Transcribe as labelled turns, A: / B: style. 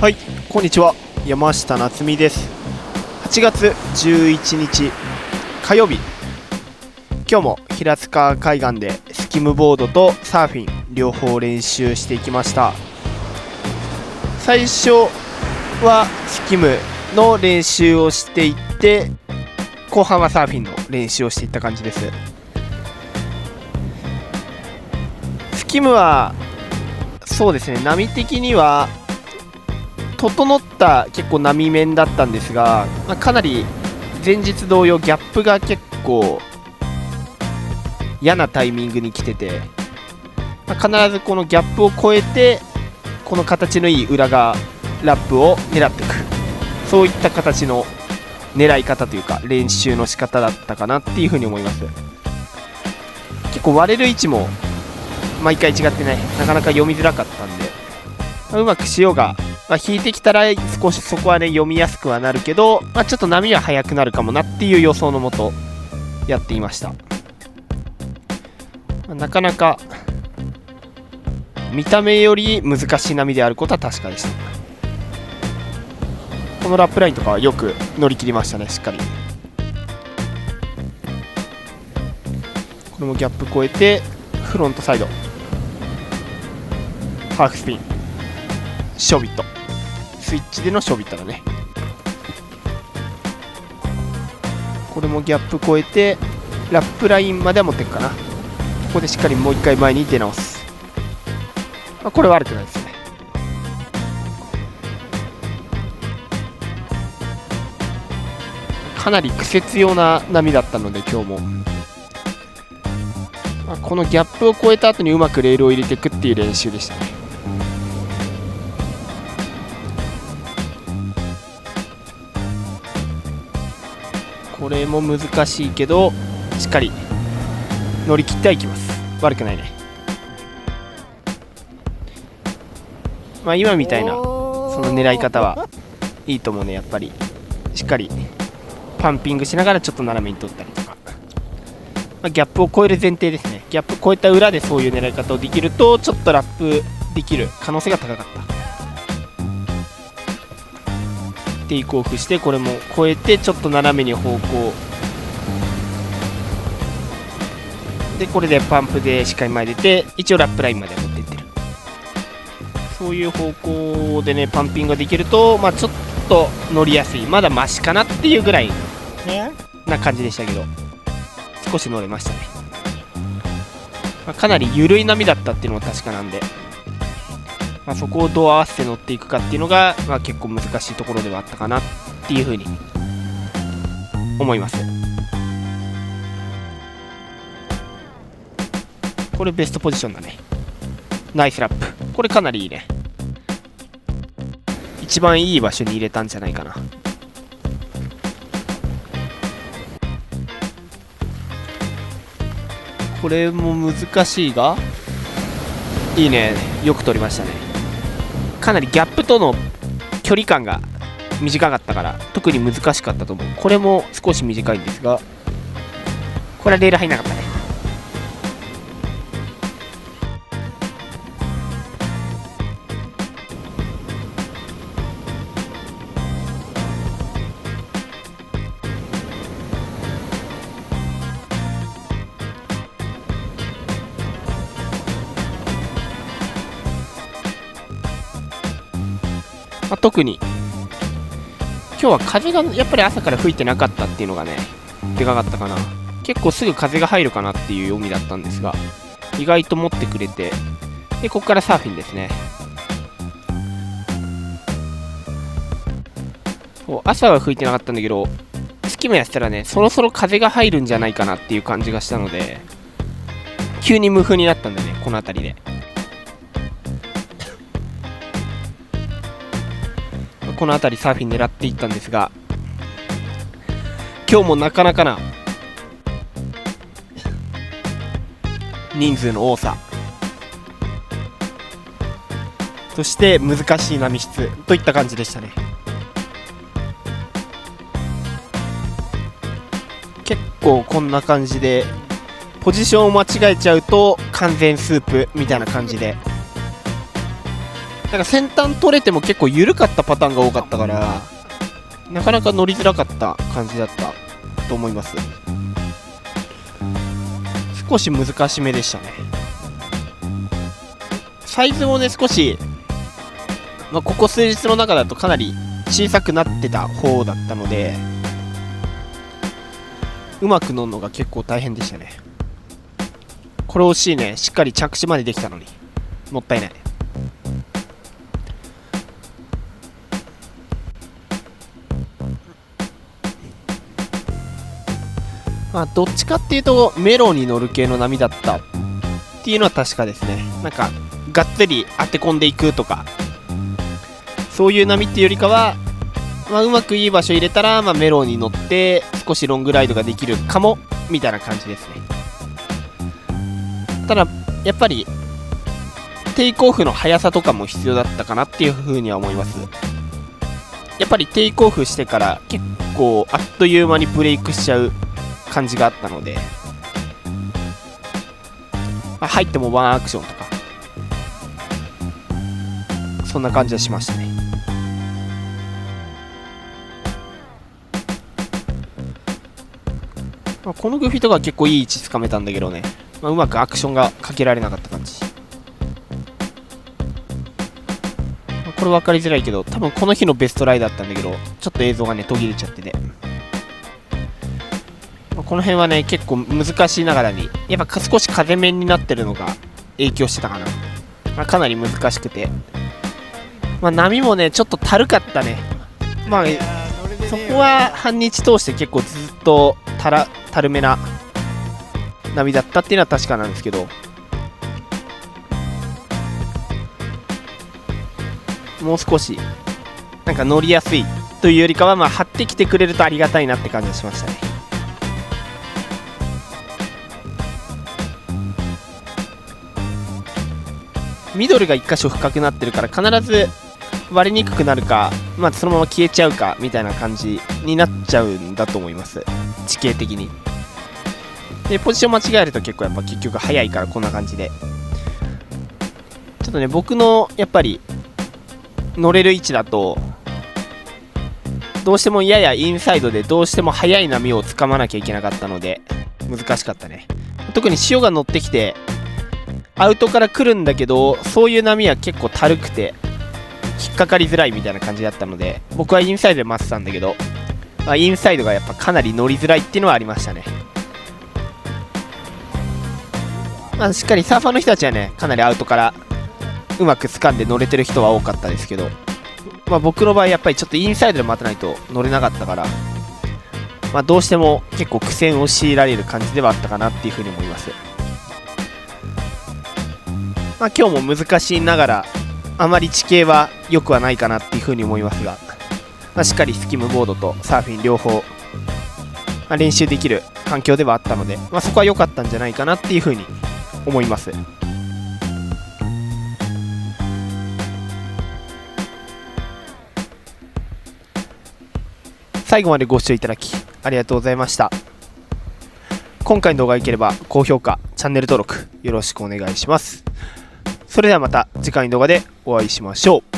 A: はい、こんにちは。山下夏実です。8月11日火曜日、今日も平塚海岸でスキムボードとサーフィン両方練習していきました。最初はスキムの練習をしていって、後半はサーフィンの練習をしていった感じです。スキムはそうですね、波的には整った結構波面だったんですが、かなり前日同様ギャップが結構嫌なタイミングに来てて、必ずこのギャップを越えてこの形のいい裏側ラップを狙っていく、そういった形の狙い方というか練習の仕方だったかなっていうふうに思います。結構割れる位置も毎回違ってね、なかなか読みづらかったんで、うまく潮が引いてきたら少しそこはね読みやすくはなるけど、ちょっと波は速くなるかもなっていう予想のもとやっていました。なかなか見た目より難しい波であることは確かでした。このラップラインとかはよく乗り切りましたね、しっかり。これもギャップ越えてフロントサイドハーフスピンショビット、スイッチでのショビットだね。これもギャップ越えてラップラインまでは持っていくかな。ここでしっかりもう一回前に出直す。これ悪くないですね。かなり癖強な波だったので今日も、このギャップを越えた後にうまくレールを入れていくっていう練習でしたね。これも難しいけどしっかり乗り切ってはいきます。悪くないね。今みたいなその狙い方はいいと思うね。やっぱりしっかりパンピングしながらちょっと斜めに取ったりとか、ギャップを超える前提ですね。ギャップ超えた裏でそういう狙い方をできるとちょっとラップできる可能性が高かった。テイクオフしてこれも超えてちょっと斜めに方向で、これでパンプでしっかり前出て一応ラップラインまで持っていってる。そういう方向でねパンピングができると、ちょっと乗りやすい、まだマシかなっていうぐらいな感じでしたけど、少し乗れましたね。かなり緩い波だったっていうのも確かなんで、そこをどう合わせて乗っていくかっていうのが、結構難しいところではあったかなっていうふうに思います。これベストポジションだね。ナイスラップ、これかなりいいね。一番いい場所に入れたんじゃないかな。これも難しいがいいね、よく取りましたね。かなりギャップとの距離感が短かったから特に難しかったと思う。これも少し短いんですが、これはレール入んなかったね。特に今日は風がやっぱり朝から吹いてなかったっていうのがねでかかったかな。結構すぐ風が入るかなっていう読みだったんですが、意外と持ってくれて、でここからサーフィンですね。朝は吹いてなかったんだけど、スキムやってたらねそろそろ風が入るんじゃないかなっていう感じがしたので、急に無風になったんだね、この辺りで。この辺りサーフィン狙っていったんですが、今日もなかなかな人数の多さ、そして難しい波質といった感じでしたね。結構こんな感じでポジションを間違えちゃうと完全スープみたいな感じでなんか先端取れても結構緩かったパターンが多かったから、なかなか乗りづらかった感じだったと思います。少し難しめでしたね。サイズもね少し、ここ数日の中だとかなり小さくなってた方だったので、うまく乗るのが結構大変でしたね。これ惜しいね。しっかり着地までできたのにもったいない。どっちかっていうとメロに乗る系の波だったっていうのは確かですね。なんかがっつり当て込んでいくとかそういう波っていうよりかは、うまくいい場所入れたら、メロに乗って少しロングライドができるかもみたいな感じですね。ただやっぱりテイクオフの速さとかも必要だったかなっていうふうには思います。やっぱりテイクオフしてから結構あっという間にブレイクしちゃう感じがあったので、入ってもワンアクションとかそんな感じはしましたね。このグフィとか結構いい位置つかめたんだけどね、うまくアクションがかけられなかった感じ。これ分かりづらいけど多分この日のベストライだったんだけど、ちょっと映像がね途切れちゃってて、この辺はね結構難しいながらにやっぱ少し風面になってるのが影響してたかな。かなり難しくて、波もねちょっとたるかったね。そこは半日通して結構ずっとたるめな波だったっていうのは確かなんですけど、もう少しなんか乗りやすいというよりかは張ってきてくれるとありがたいなって感じがしましたね。ミドルが1箇所深くなってるから必ず割れにくくなるか、そのまま消えちゃうかみたいな感じになっちゃうんだと思います、地形的に。でポジション間違えると結構やっぱ結局早いからこんな感じで、ちょっとね僕のやっぱり乗れる位置だとどうしてもややインサイドでどうしても速い波をつかまなきゃいけなかったので難しかったね。特に潮が乗ってきてアウトから来るんだけど、そういう波は結構たるくて引っかかりづらいみたいな感じだったので、僕はインサイドで待ってたんだけど、インサイドがやっぱかなり乗りづらいっていうのはありましたね。しっかりサーファーの人たちはねかなりアウトからうまく掴んで乗れてる人は多かったですけど、僕の場合やっぱりちょっとインサイドで待たないと乗れなかったから、どうしても結構苦戦を強いられる感じではあったかなっていうふうに思います。今日も難しいながらあまり地形は良くはないかなっていうふうに思いますが、しっかりスキムボードとサーフィン両方、練習できる環境ではあったので、そこは良かったんじゃないかなっていうふうに思います。最後までご視聴いただきありがとうございました。今回の動画が良ければ高評価、チャンネル登録よろしくお願いします。それではまた次回の動画でお会いしましょう。